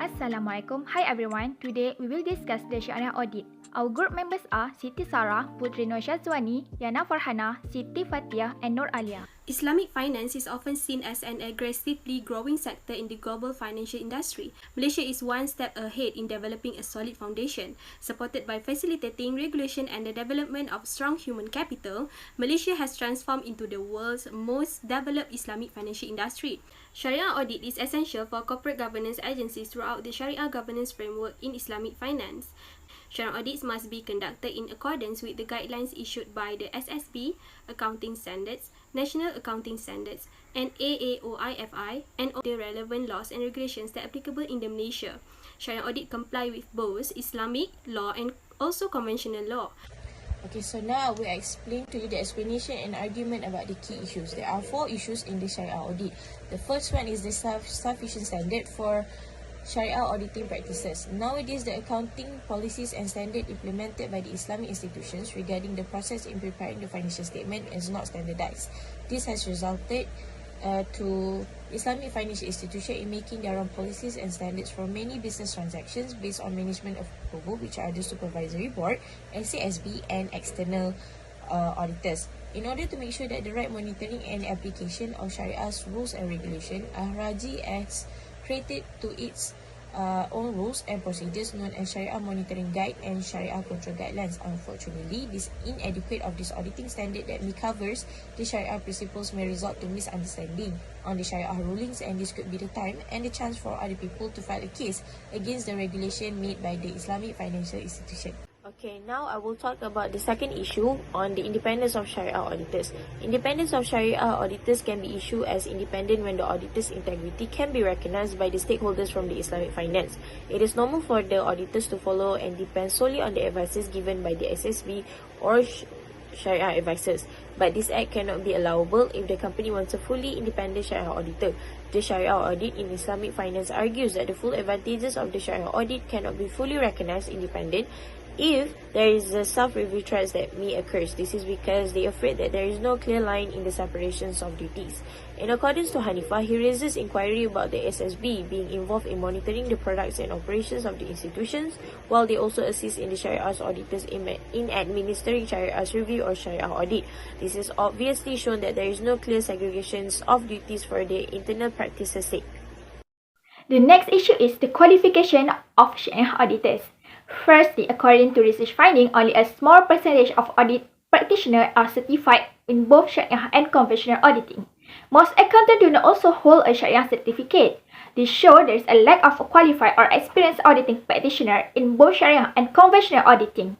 Assalamualaikum. Hi everyone. Today we will discuss the Shariah audit. Our group members are Siti Sarah, Putri Nur Syazwani, Yana Farhana, Siti Fatia and Nur Alia. Islamic finance is often seen as an aggressively growing sector in the global financial industry. Malaysia is one step ahead in developing a solid foundation. Supported by facilitating regulation and the development of strong human capital, Malaysia has transformed into the world's most developed Islamic financial industry. Shariah audit is essential for corporate governance agencies throughout the Shariah governance framework in Islamic finance. Shariah audits must be conducted in accordance with the guidelines issued by the SSB, Accounting Standards, National Accounting Standards, and AAOIFI, and all the relevant laws and regulations that are applicable in Malaysia. Shariah audit comply with both Islamic law and also conventional law. Okay, so now I will explain to you the explanation and argument about the key issues. There are 4 issues in the Shariah audit. The first one is the sufficient standard for Shariah auditing practices. Nowadays, the accounting policies and standard implemented by the Islamic institutions regarding the process in preparing the financial statement is not standardized. This has resulted to Islamic financial institutions in making their own policies and standards for many business transactions based on management of approval, which are the supervisory board, SASB, and external auditors. In order to make sure that the right monitoring and application of Shariah's rules and regulation, Raji has created to its own rules and procedures known as Shariah Monitoring Guide and Shariah Control Guidelines. Unfortunately, this inadequate of this auditing standard that covers the Shariah principles may result to misunderstanding on the Shariah rulings, and this could be the time and the chance for other people to file a case against the regulation made by the Islamic financial institution. Okay, now I will talk about the second issue on the independence of Shariah auditors. Independence of Shariah auditors can be issued as independent when the auditor's integrity can be recognized by the stakeholders from the Islamic finance. It is normal for the auditors to follow and depend solely on the advices given by the SSB or Shariah advisors, but this act cannot be allowable if the company wants a fully independent Shariah auditor. The Shariah audit in Islamic finance argues that the full advantages of the Shariah audit cannot be fully recognized independent if there is a self-review threats that may occur. This is because they are afraid that there is no clear line in the separations of duties. In accordance to Hanifah, he raises inquiry about the SSB being involved in monitoring the products and operations of the institutions, while they also assist in the Shariah's auditors in administering Shariah's review or Shariah audit. This is obviously shown that there is no clear segregations of duties for the internal practices' sake. The next issue is the qualification of Shariah auditors. Firstly, according to research finding, only a small percentage of audit practitioners are certified in both Shariah and conventional auditing. Most accountants do not also hold a Shariah certificate. This shows there is a lack of qualified or experienced auditing practitioners in both Shariah and conventional auditing.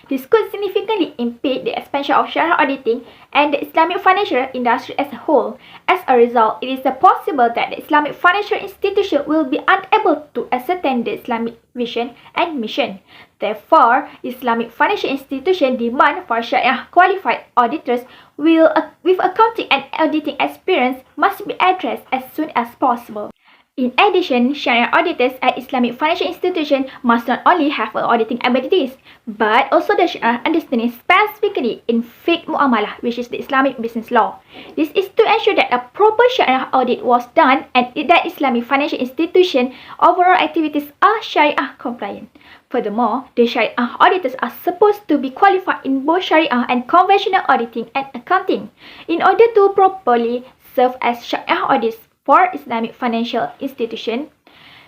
This could significantly impede the expansion of Shariah auditing and the Islamic financial industry as a whole. As a result, it is possible that the Islamic financial institution will be unable to ascertain the Islamic vision and mission. Therefore, Islamic financial institution demand for Shariah qualified auditors with accounting and auditing experience must be addressed as soon as possible. In addition, Shariah auditors at Islamic financial institutions must not only have auditing abilities, but also the Shariah understanding specifically in fiqh muamalah, which is the Islamic business law. This is to ensure that a proper Shariah audit was done and that Islamic financial institution overall activities are Shariah compliant. Furthermore, the Shariah auditors are supposed to be qualified in both Shariah and conventional auditing and accounting. In order to properly serve as Shariah audits for Islamic financial institution,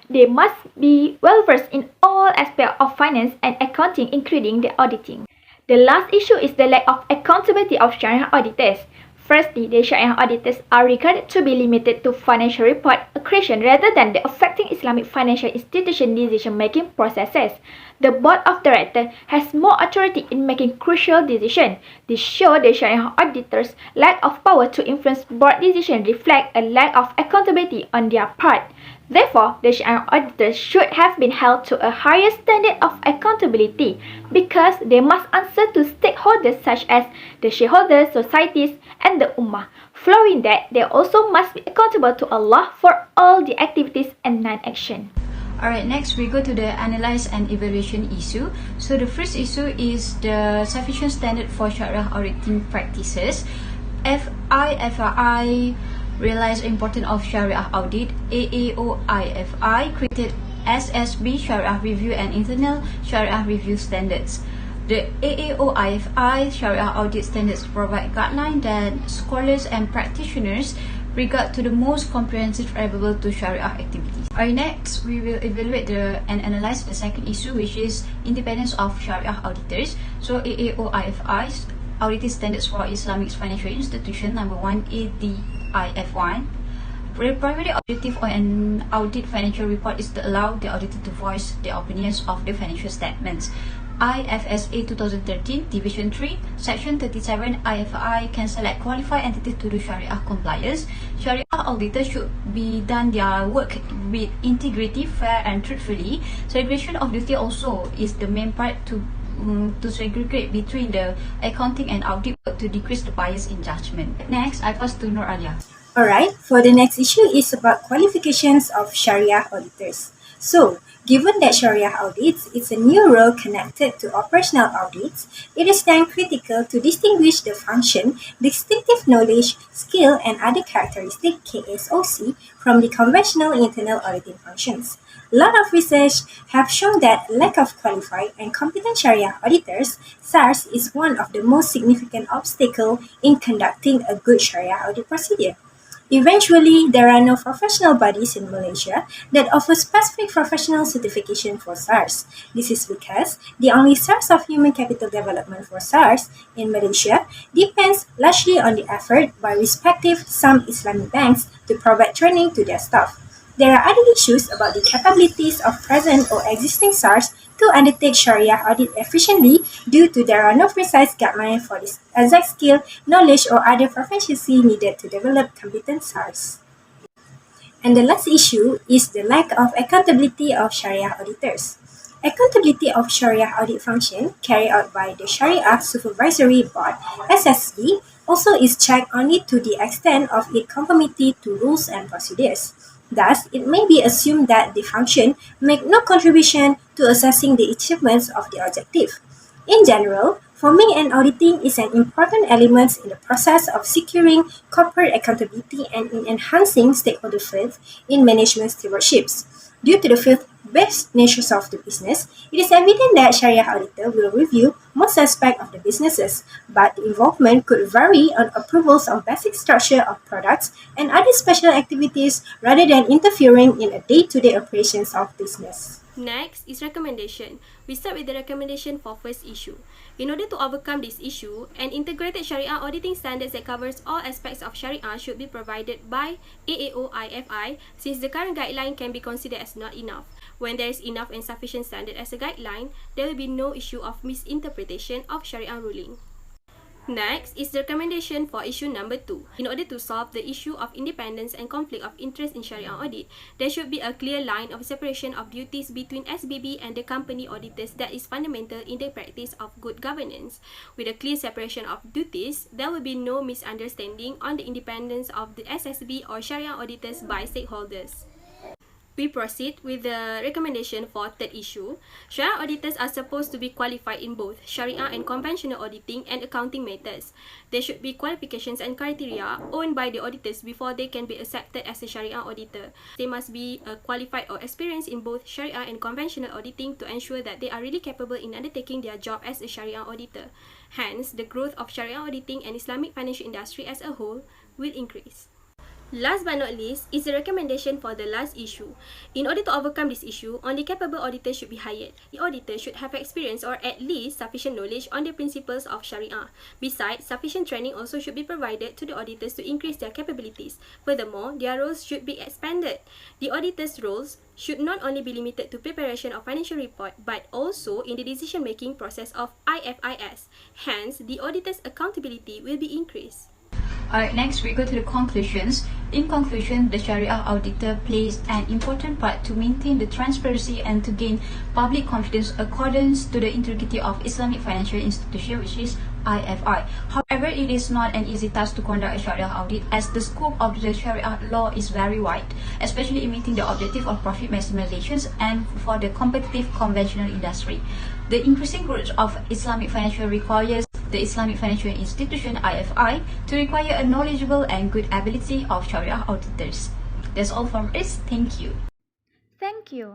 they must be well-versed in all aspects of finance and accounting, including the auditing. The last issue is the lack of accountability of Shariah auditors. Firstly, the Shariah auditors are regarded to be limited to financial report accretion rather than the affecting Islamic financial institution decision-making processes. The board of directors has more authority in making crucial decisions. This shows the Shariah auditors' lack of power to influence board decisions reflect a lack of accountability on their part. Therefore, the Shariah auditors should have been held to a higher standard of accountability because they must answer to stakeholders such as the shareholders, societies, and the Ummah. Following that, they also must be accountable to Allah for all the activities and non-action. Alright, next we go to the analyze and evaluation issue. So the first issue is the sufficient standard for Shariah auditing practices. FRI realized the importance of Shariah audit. AAOIFI created SSB Shariah Review and Internal Shariah Review Standards. The AAO-IFI Shariah Audit Standards provide guidelines that scholars and practitioners regard to the most comprehensive available to Shariah activities. Next, we will evaluate and analyze the second issue, which is independence of Shariah auditors. So AAO-IFI's Auditing Standards for Islamic Financial Institution, number 1, ADIF1. The primary objective of an audit financial report is to allow the auditor to voice the opinions of the financial statements. IFSA 2013, Division 3, Section 37, IFI can select qualified entities to do Shariah compliance. Shariah auditors should be done their work with integrity, fair and truthfully. Segregation of duty also is the main part to segregate between the accounting and audit work to decrease the bias in judgment. Next, I pass to Nur Alia. Alright, for the next issue is about qualifications of Shariah auditors. So, given that Shariah audits is a new role connected to operational audits, it is then critical to distinguish the function, distinctive knowledge, skill, and other characteristics (KSOC) from the conventional internal auditing functions. A lot of research have shown that lack of qualified and competent Shariah auditors (SARS) is one of the most significant obstacles in conducting a good Shariah audit procedure. Eventually, there are no professional bodies in Malaysia that offer specific professional certification for SARS. This is because the only source of human capital development for SARS in Malaysia depends largely on the effort by some Islamic banks to provide training to their staff. There are other issues about the capabilities of present or existing SARS to undertake Shariah audit efficiently due to there are no precise guidelines for the exact skill, knowledge or other proficiency needed to develop competent SARS. And the last issue is the lack of accountability of Shariah auditors. Accountability of Shariah audit function carried out by the Shariah Supervisory Board (SSB) also is checked only to the extent of its conformity to rules and procedures. Thus, it may be assumed that the function make no contribution to assessing the achievements of the objective. In general, forming and auditing is an important element in the process of securing corporate accountability and in enhancing stakeholder faith in management stewardships. Due to the faith-based nature of the business, it is evident that Shariah auditor will review most aspects of the businesses, but the involvement could vary on approvals of basic structure of products and other special activities rather than interfering in the day-to-day operations of business. Next is recommendation. We start with the recommendation for first issue. In order to overcome this issue, an integrated Shariah auditing standards that covers all aspects of Shariah should be provided by AAO-IFI, since the current guideline can be considered as not enough. When there is enough and sufficient standard as a guideline, there will be no issue of misinterpretation of Shariah ruling. Next is the recommendation for issue number 2. In order to solve the issue of independence and conflict of interest in Shariah audit, there should be a clear line of separation of duties between SBB and the company auditors that is fundamental in the practice of good governance. With a clear separation of duties, there will be no misunderstanding on the independence of the SSB or Shariah auditors by stakeholders. We proceed with the recommendation for third issue. Shariah auditors are supposed to be qualified in both Shariah and conventional auditing and accounting matters. There should be qualifications and criteria owned by the auditors before they can be accepted as a Shariah auditor. They must be qualified or experienced in both Shariah and conventional auditing to ensure that they are really capable in undertaking their job as a Shariah auditor. Hence, the growth of Shariah auditing and Islamic financial industry as a whole will increase. Last but not least is the recommendation for the last issue. In order to overcome this issue, only capable auditors should be hired. The auditor should have experience or at least sufficient knowledge on the principles of Shariah. Besides, sufficient training also should be provided to the auditors to increase their capabilities. Furthermore, their roles should be expanded. The auditor's roles should not only be limited to preparation of financial report but also in the decision-making process of IFIS. Hence, the auditor's accountability will be increased. Alright, next we go to the conclusions. In conclusion, the Shariah auditor plays an important part to maintain the transparency and to gain public confidence accordance to the integrity of Islamic financial institution, which is IFI. However, it is not an easy task to conduct a Shariah audit as the scope of the Shariah law is very wide, especially in meeting the objective of profit maximizations and for the competitive conventional industry. The increasing growth of Islamic financial requires the Islamic financial institution IFI to require a knowledgeable and good ability of Shariah auditors. That's all from us. Thank you. Thank you.